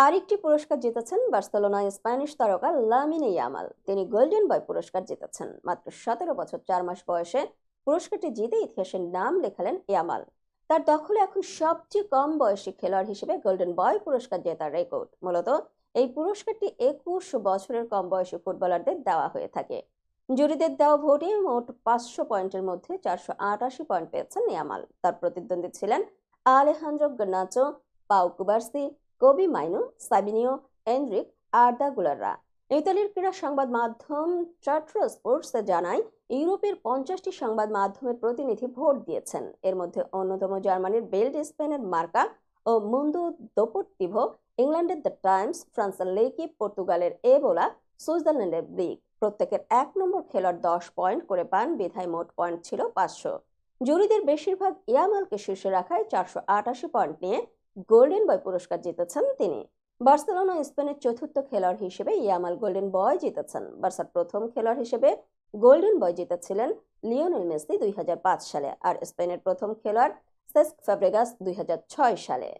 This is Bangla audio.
আরেকটি পুরস্কার জিতেছেন বার্সেলোনায় স্প্যানিশ তারকা লামিনে ইয়ামাল। তিনি গোল্ডেন বয় পুরস্কার জিতেছেন। মাত্র 17 বছর 4 মাস বয়সে পুরস্কারটি জিতে ইতিহাসের নাম লেখালেন ইয়ামাল। তার দখলে এখন সবচেয়ে কম বয়সী খেলোয়াড় হিসেবে গোল্ডেন বয় পুরস্কার জেতার রেকর্ড। মূলত এই পুরস্কারটি 21 বছরের কম বয়সী ফুটবলারদের দেওয়া হয়ে থাকে। জুরিদের দেওয়া ভোটে মোট 500 পয়েন্টের মধ্যে 488 পয়েন্ট পেয়েছেন ইয়ামাল। তার প্রতিদ্বন্দ্বী ছিলেন আলেহান্দ্রো গার্নাচো, পাউ কুবার্সি, কবি মাইনো, সাবিনিও, এনরিক, আর্দা গুলাররা। ইতালির ক্রীড়া সংবাদ মাধ্যম চাট্রো স্পোর্টস জানায়, ইউরোপের 50টি সংবাদ মাধ্যমের প্রতিনিধি ভোট দিয়েছেন। এর মধ্যে অন্যতম জার্মানির বেল্ড, স্পেনের মার্কা ও মুন্দো দেপোর্টিভো, ইংল্যান্ডের দ্য টাইমস, ফ্রান্সের লেকিপ, পর্তুগালের এবোলা, সুইজারল্যান্ডের ব্লিক। প্রত্যেকের 1 নম্বর খেলোয়াড় 10 পয়েন্ট করে পান, বিধায় মোট পয়েন্ট ছিল 500। জুরিদের বেশিরভাগ ইয়ামালকে শীর্ষে রাখায় 488 পয়েন্ট নিয়ে গোল্ডেন বয় পুরস্কার জিতেছেন তিনি। বার্সেলোনা স্পেনের চতুর্থ খেলোয়াড় হিসেবে ইয়ামাল গোল্ডেন বয় জিতেছেন। বার্সার প্রথম খেলোয়াড় হিসেবে গোল্ডেন বয় জিতেছিলেন লিওনেল মেসি 2005 সালে, আর স্পেনের প্রথম খেলোয়াড় সেস্ক ফ্যাব্রেগাস 2006 সালে।